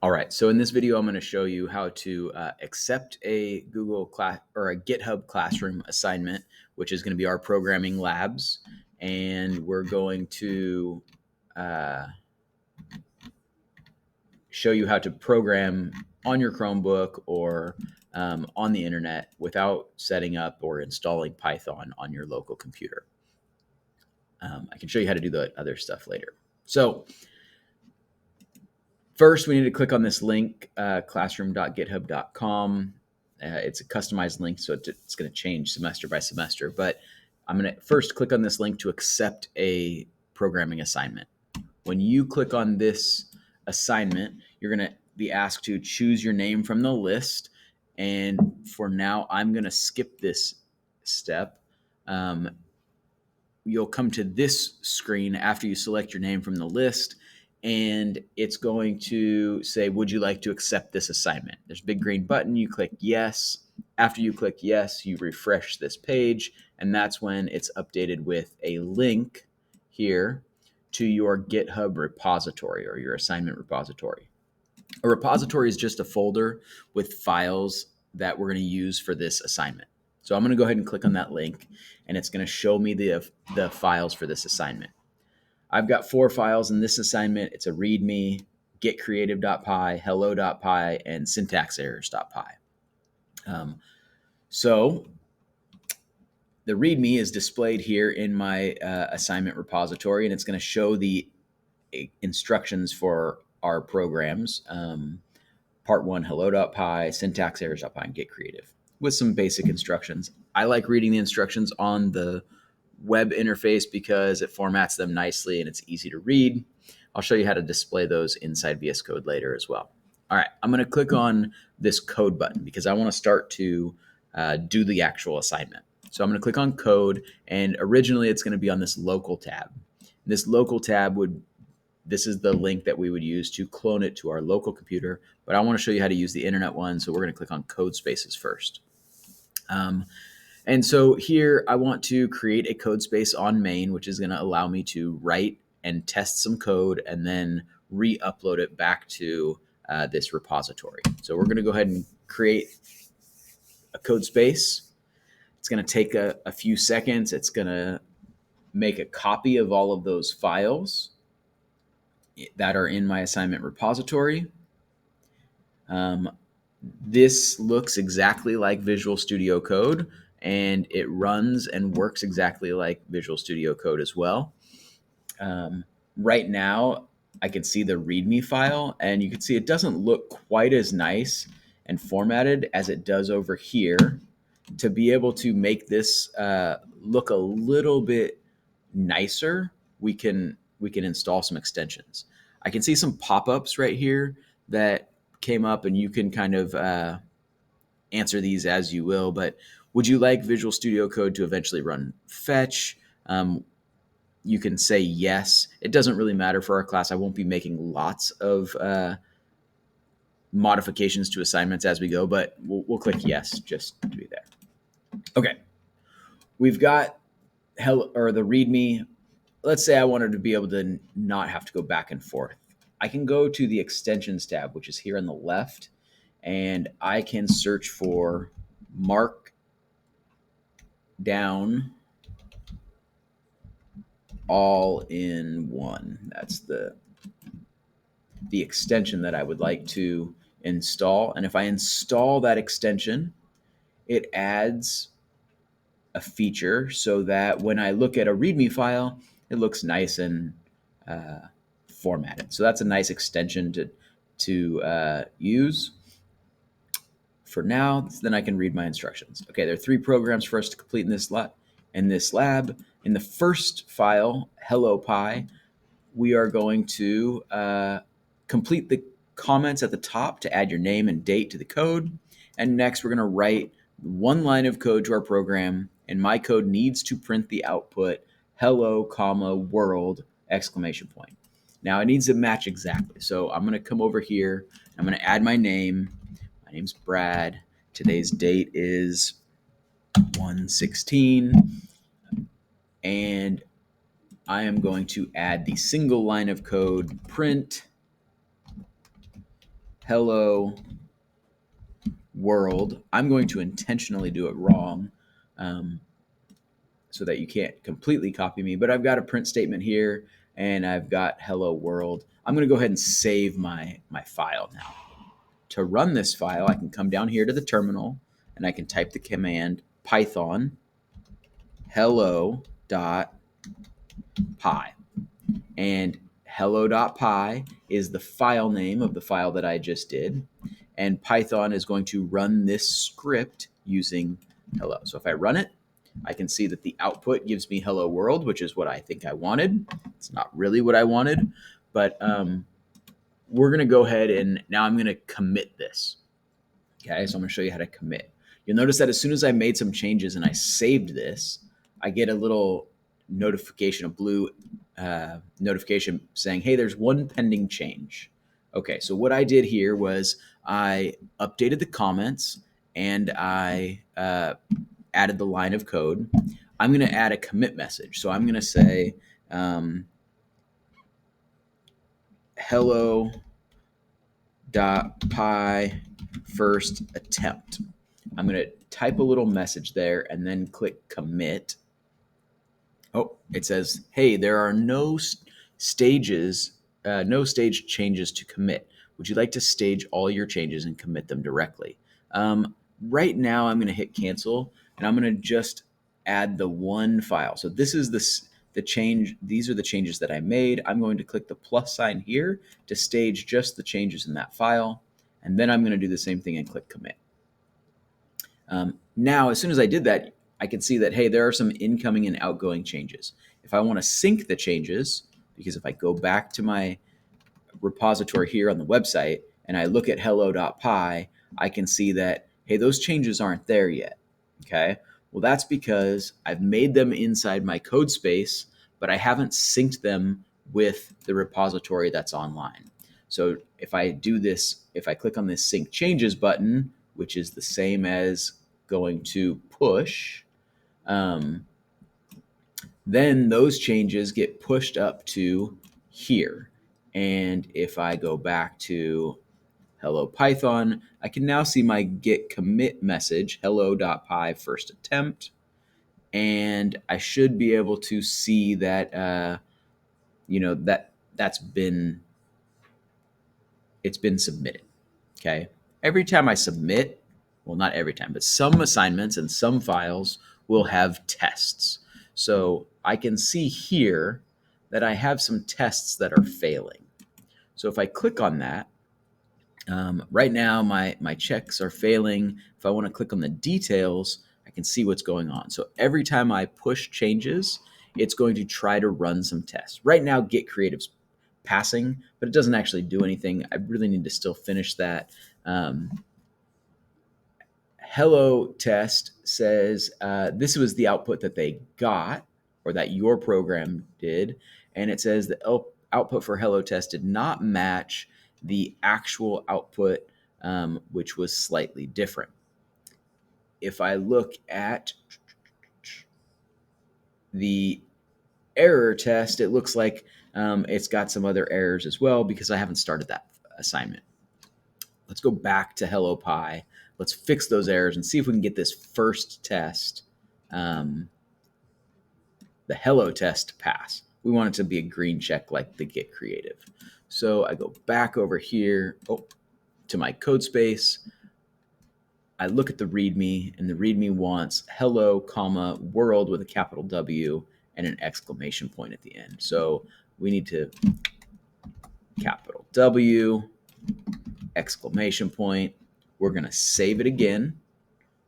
All right, so in this video, I'm going to show you how to accept a Google class or a GitHub Classroom assignment, which is going to be our programming labs, and we're going to show you how to program on your Chromebook or on the internet without setting up or installing Python on your local computer. I can show you how to do the other stuff later. So first, we need to click on this link, classroom.github.com. It's a customized link, so it's going to change semester by semester. But I'm going to first click on this link to accept a programming assignment. When you click on this assignment, you're going to be asked to choose your name from the list. And for now, I'm going to skip this step. You'll come to this screen after you select your name from the list, and it's going to say, would you like to accept this assignment? There's a big green button. You click yes. After you click yes, you refresh this page, and that's when it's updated with a link here to your GitHub repository or your assignment repository. A repository is just a folder with files that we're going to use for this assignment. So I'm going to go ahead and click on that link, and it's going to show me the files for this assignment. I've got 4 files in this assignment. It's a README, getcreative.py, hello.py, and syntaxerrors.py. So the README is displayed here in my assignment repository, and it's going to show the instructions for our programs. Part 1, hello.py, syntaxerrors.py, and getcreative, with some basic instructions. I like reading the instructions on the web interface because it formats them nicely and it's easy to read. I'll show you how to display those inside VS Code later as well. All right, I'm going to click on this code button because I want to start to do the actual assignment. So I'm going to click on code, and originally it's going to be on this local tab. This local tab this is the link that we would use to clone it to our local computer, but I want to show you how to use the internet one, so we're going to click on Codespaces first. And so here I want to create a code space on main, which is going to allow me to write and test some code and then re-upload it back to this repository. So we're going to go ahead and create a code space. It's going to take a few seconds. It's going to make a copy of all of those files that are in my assignment repository. This looks exactly like Visual Studio Code, and it runs and works exactly like Visual Studio Code as well. Right now, I can see the README file, and you can see it doesn't look quite as nice and formatted as it does over here. To be able to make this look a little bit nicer, we can install some extensions. I can see some pop-ups right here that came up, and you can kind of answer these as you will, but would you like Visual Studio Code to eventually run fetch? You can say yes. It doesn't really matter for our class. I won't be making lots of modifications to assignments as we go, but we'll click yes just to be there. Okay, we've got the README. Let's say I wanted to be able to not have to go back and forth. I can go to the extensions tab, which is here on the left, and I can search for Markdown all-in-one. That's the extension that I would like to install. And if I install that extension, it adds a feature so that when I look at a README file, it looks nice and formatted. So that's a nice extension to use. For now, then I can read my instructions. Okay, there are 3 programs for us to complete in this lab. In the first file, hello.py, we are going to complete the comments at the top to add your name and date to the code. And next, we're going to write 1 line of code to our program, and my code needs to print the output hello, comma, world, exclamation point. Now it needs to match exactly. So I'm going to come over here. I'm going to add my name. My name's Brad. Today's date is 1/16. And I am going to add the single line of code print hello world. I'm going to intentionally do it wrong um, so that you can't completely copy me, but I've got a print statement here and I've got hello world. I'm going to go ahead and save my file now. To run this file, I can come down here to the terminal and I can type the command python hello.py. And hello.py is the file name of the file that I just did. And Python is going to run this script using hello. So if I run it, I can see that the output gives me hello world, which is what I think I wanted. It's not really what I wanted, but we're going to go ahead and now I'm going to commit this. Okay, so I'm going to show you how to commit. You'll notice that as soon as I made some changes and I saved this, I get a little notification, a blue notification saying, hey, there's one pending change. Okay, so what I did here was I updated the comments and I added the line of code. I'm going to add a commit message. So I'm going to say, hello.py first attempt. I'm going to type a little message there and then click commit. Oh, it says, hey, there are no stages, no stage changes to commit. Would you like to stage all your changes and commit them directly? Right now, I'm going to hit cancel and I'm going to just add the one file. So this is the change. These are the changes that I made. I'm going to click the plus sign here to stage just the changes in that file. And then I'm going to do the same thing and click commit. Now, as soon as I did that, I can see that, hey, there are some incoming and outgoing changes. If I want to sync the changes, because if I go back to my repository here on the website and I look at hello.py, I can see that, hey, those changes aren't there yet. Okay. Well, that's because I've made them inside my code space, but I haven't synced them with the repository that's online. So if I do this, if I click on this sync changes button, which is the same as going to push, then those changes get pushed up to here. And if I go back to hello Python, I can now see my git commit message, hello.py first attempt. And I should be able to see that, it's been submitted. Okay. Every time I submit, well, not every time, but some assignments and some files will have tests. So I can see here that I have some tests that are failing. So if I click on that, right now my checks are failing. If I want to click on the details, I can see what's going on. So every time I push changes, it's going to try to run some tests. Right now, Git Creative's passing, but it doesn't actually do anything. I really need to still finish that. Hello test says this was the output that they got or that your program did. And it says the output for hello test did not match the actual output, which was slightly different. If I look at the error test, it looks like it's got some other errors as well because I haven't started that assignment. Let's go back to hello Pi. Let's fix those errors and see if we can get this first test, the hello test, to pass. We want it to be a green check like the Git Creative. So I go back over here to my code space. I look at the README, and the README wants hello, comma, world with a capital W and an exclamation point at the end. So we need to capital W, exclamation point. We're going to save it again.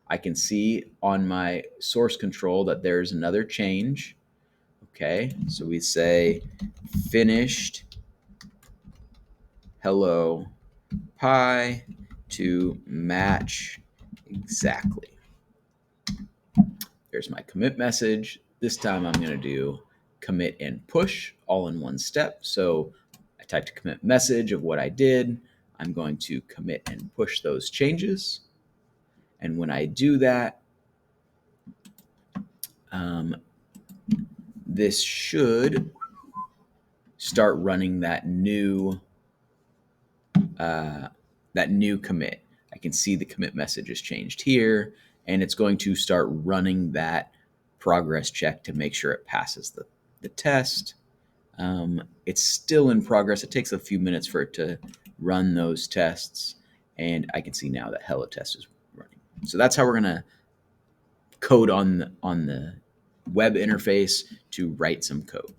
I can see on my source control that there's another change. Okay, so we say finished hello Pi to match exactly. There's my commit message. This time I'm going to do commit and push all in one step. So I typed a commit message of what I did. I'm going to commit and push those changes. And when I do that, this should start running that new that new commit. I can see the commit message has changed here, and it's going to start running that progress check to make sure it passes the test. It's still in progress. It takes a few minutes for it to run those tests, and I can see now that hello test is running. So that's how we're going to code on the web interface to write some code.